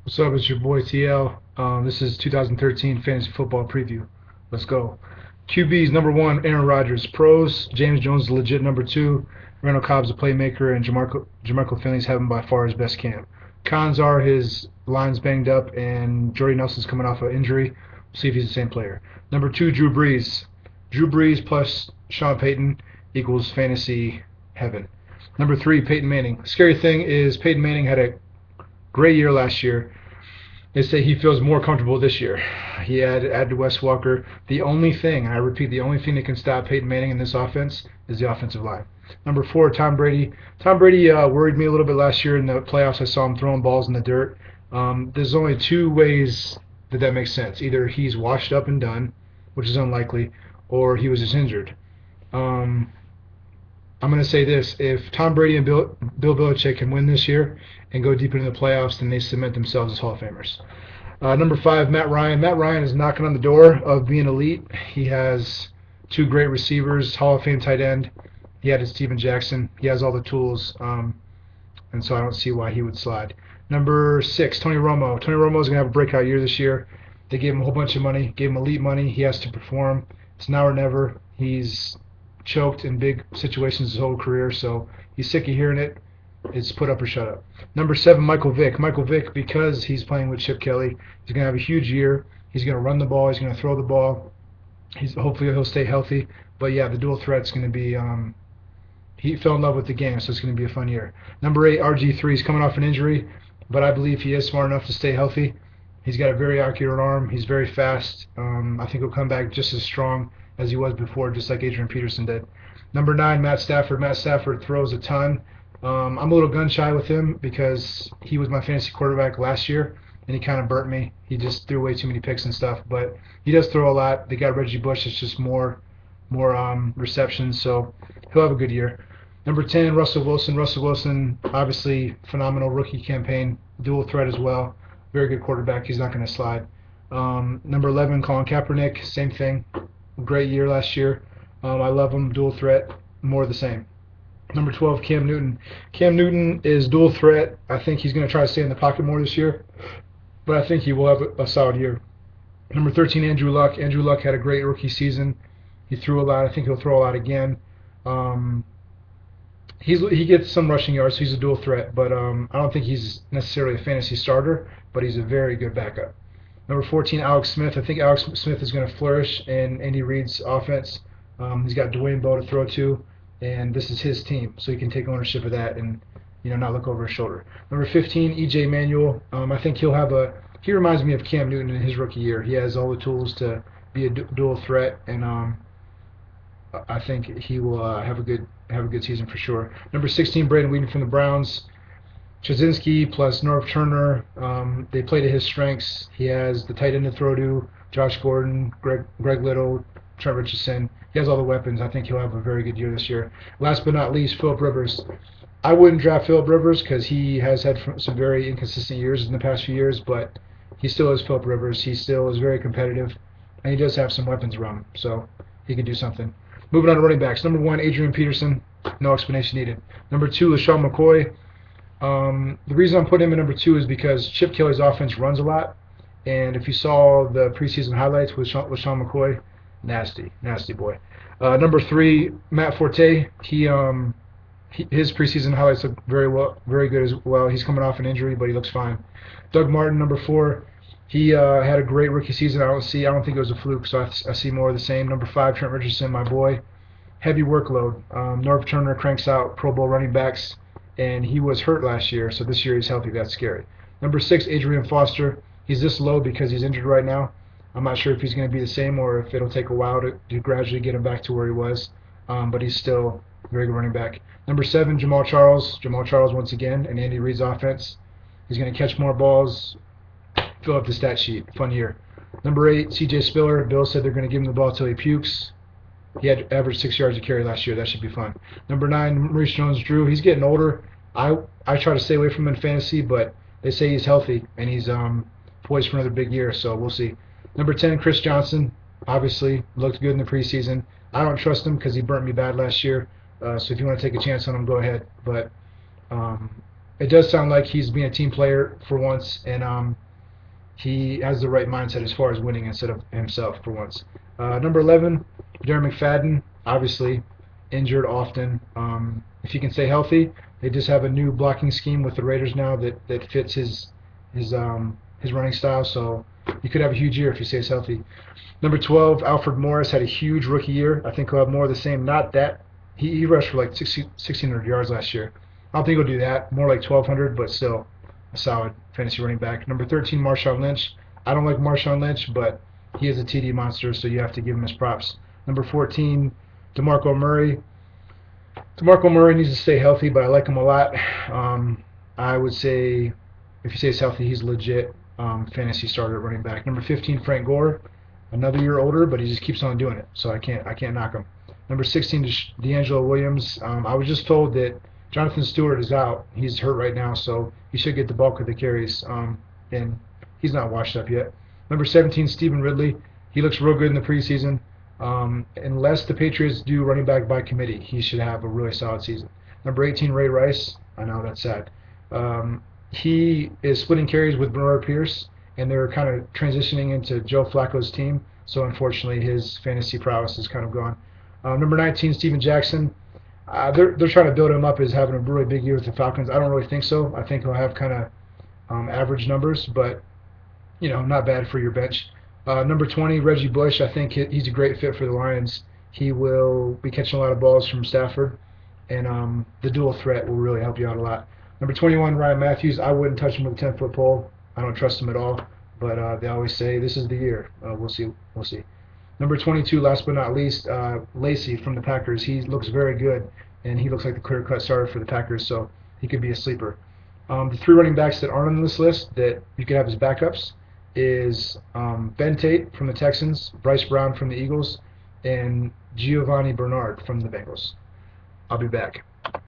What's up? It's your boy TL. This is 2013 Fantasy Football Preview. Let's go. QBs number one, Aaron Rodgers. Pros, James Jones is legit number two. Randall Cobb's a playmaker, and Jamarco Finley's having by far his best camp. Cons are his line's banged up, and Jordy Nelson's coming off an injury. We'll see if he's the same player. Number two, Drew Brees. Drew Brees plus Sean Payton equals fantasy heaven. Number three, Peyton Manning. Scary thing is Peyton Manning had a great year last year. They say he feels more comfortable this year. He added Wes Walker. The only thing, and I repeat, the only thing that can stop Peyton Manning in this offense is the offensive line. Number four, Tom Brady. Tom Brady worried me a little bit last year in the playoffs. I saw him throwing balls in the dirt. There's only two ways that makes sense. Either he's washed up and done, which is unlikely, or he was just injured. Um, I'm going to say this: if Tom Brady and Bill Belichick can win this year and go deep into the playoffs, then they cement themselves as Hall of Famers. Number five, Matt Ryan. Matt Ryan is knocking on the door of being elite. He has two great receivers, Hall of Fame tight end. He had Steven Jackson. He has all the tools, and so I don't see why he would slide. Number six, Tony Romo. Tony Romo is going to have a breakout year this year. They gave him a whole bunch of money, gave him elite money. He has to perform. It's now or never. He's choked in big situations his whole career, so he's sick of hearing it. It's put up or shut up. Number seven, Michael Vick. Michael Vick, because he's playing with Chip Kelly, he's going to have a huge year. He's going to run the ball. He's going to throw the ball. Hopefully he'll stay healthy. But yeah, the dual threat's going to be. He fell in love with the game, so it's going to be a fun year. Number eight, RG3 is coming off an injury, but I believe he is smart enough to stay healthy. He's got a very accurate arm. He's very fast. I think he'll come back just as strong as he was before, just like Adrian Peterson did. Number nine, Matt Stafford. Matt Stafford throws a ton. I'm a little gun shy with him because he was my fantasy quarterback last year, and he kind of burnt me. He just threw way too many picks and stuff, but he does throw a lot. They got Reggie Bush. It's just more receptions, so he'll have a good year. Number 10, Russell Wilson. Russell Wilson, obviously phenomenal rookie campaign, dual threat as well. Very good quarterback. He's not going to slide. Number 11, Colin Kaepernick, same thing. Great year last year. I love him, dual threat, more of the same. Number 12, Cam Newton. Cam Newton is dual threat. I think he's going to try to stay in the pocket more this year, but I think he will have a solid year. Number 13, Andrew Luck. Andrew Luck had a great rookie season. He threw a lot. I think he'll throw a lot again. Um, he gets some rushing yards, so he's a dual threat, but I don't think he's necessarily a fantasy starter, but he's a very good backup. Number 14, Alex Smith. I think Alex Smith is going to flourish in Andy Reid's offense. He's got Dwayne Bowe to throw to, and this is his team, so he can take ownership of that and not look over his shoulder. Number 15, EJ Manuel. I think he reminds me of Cam Newton in his rookie year. He has all the tools to be a dual threat, and I think he will have a good season for sure. Number 16, Brandon Weeden from the Browns. Chazinski plus Norv Turner, they play to his strengths. He has the tight end to throw to, Josh Gordon, Greg Little, Trent Richardson. He has all the weapons. I think he'll have a very good year this year. Last but not least, Philip Rivers. I wouldn't draft Philip Rivers because he has had some very inconsistent years in the past few years, but he still is Philip Rivers. He still is very competitive, and he does have some weapons around him, so he can do something. Moving on to running backs. Number 1, Adrian Peterson. No explanation needed. Number 2, LaShawn McCoy. The reason I'm putting him in number 2 is because Chip Kelly's offense runs a lot, and if you saw the preseason highlights with LaShawn McCoy, nasty boy. Number 3, Matt Forte. His preseason highlights look very good as well. He's coming off an injury, but he looks fine. Doug Martin, number 4. He had a great rookie season. I don't think it was a fluke, so I see more of the same. Number 5, Trent Richardson, my boy. Heavy workload. Norv Turner cranks out Pro Bowl running backs, and he was hurt last year, so this year he's healthy. That's scary. Number 6, Adrian Foster. He's this low because he's injured right now. I'm not sure if he's going to be the same or if it'll take a while to gradually get him back to where he was, but he's still a very good running back. Number 7, Jamal Charles. Jamal Charles once again in Andy Reid's offense. He's going to catch more balls, fill up the stat sheet. Fun year. Number 8, C.J. Spiller. Bill said they're going to give him the ball until he pukes. He had averaged 6 yards a carry last year. That should be fun. Number 9, Maurice Jones-Drew. He's getting older. I try to stay away from him in fantasy, but they say he's healthy and he's poised for another big year, so we'll see. Number 10, Chris Johnson. Obviously, looked good in the preseason. I don't trust him because he burnt me bad last year. So if you want to take a chance on him, go ahead. But it does sound like he's being a team player for once, and he has the right mindset as far as winning instead of himself for once. Number 11, Darren McFadden, obviously injured often. If he can stay healthy, they just have a new blocking scheme with the Raiders now that fits his running style. So he could have a huge year if he stays healthy. Number 12, Alfred Morris had a huge rookie year. I think he'll have more of the same. Not that he rushed for like 1,600 yards last year. I don't think he'll do that. More like 1,200, but still a solid fantasy running back. Number 13, Marshawn Lynch. I don't like Marshawn Lynch, but he is a TD monster, so you have to give him his props. Number 14, DeMarco Murray. DeMarco Murray needs to stay healthy, but I like him a lot. I would say if he stays healthy, he's legit fantasy starter at running back. Number 15, Frank Gore. Another year older, but he just keeps on doing it, so I can't knock him. Number 16, D'Angelo Williams. I was just told that Jonathan Stewart is out. He's hurt right now, so he should get the bulk of the carries, and he's not washed up yet. Number 17, Stephen Ridley. He looks real good in the preseason. Unless the Patriots do running back by committee, he should have a really solid season. Number 18, Ray Rice. I know that's sad. He is splitting carries with Bernard Pierce, and they're kind of transitioning into Joe Flacco's team. So unfortunately, his fantasy prowess is kind of gone. Number 19, Steven Jackson. They're trying to build him up as having a really big year with the Falcons. I don't really think so. I think he'll have kind of average numbers, but not bad for your bench. Number 20, Reggie Bush. I think he's a great fit for the Lions. He will be catching a lot of balls from Stafford, and the dual threat will really help you out a lot. Number 21, Ryan Matthews. I wouldn't touch him with a 10-foot pole. I don't trust him at all, but they always say this is the year. We'll see. We'll see. Number 22, last but not least, Lacey from the Packers. He looks very good, and he looks like the clear-cut starter for the Packers, so he could be a sleeper. The three running backs that aren't on this list that you could have as backups is Ben Tate from the Texans, Bryce Brown from the Eagles, and Giovanni Bernard from the Bengals. I'll be back.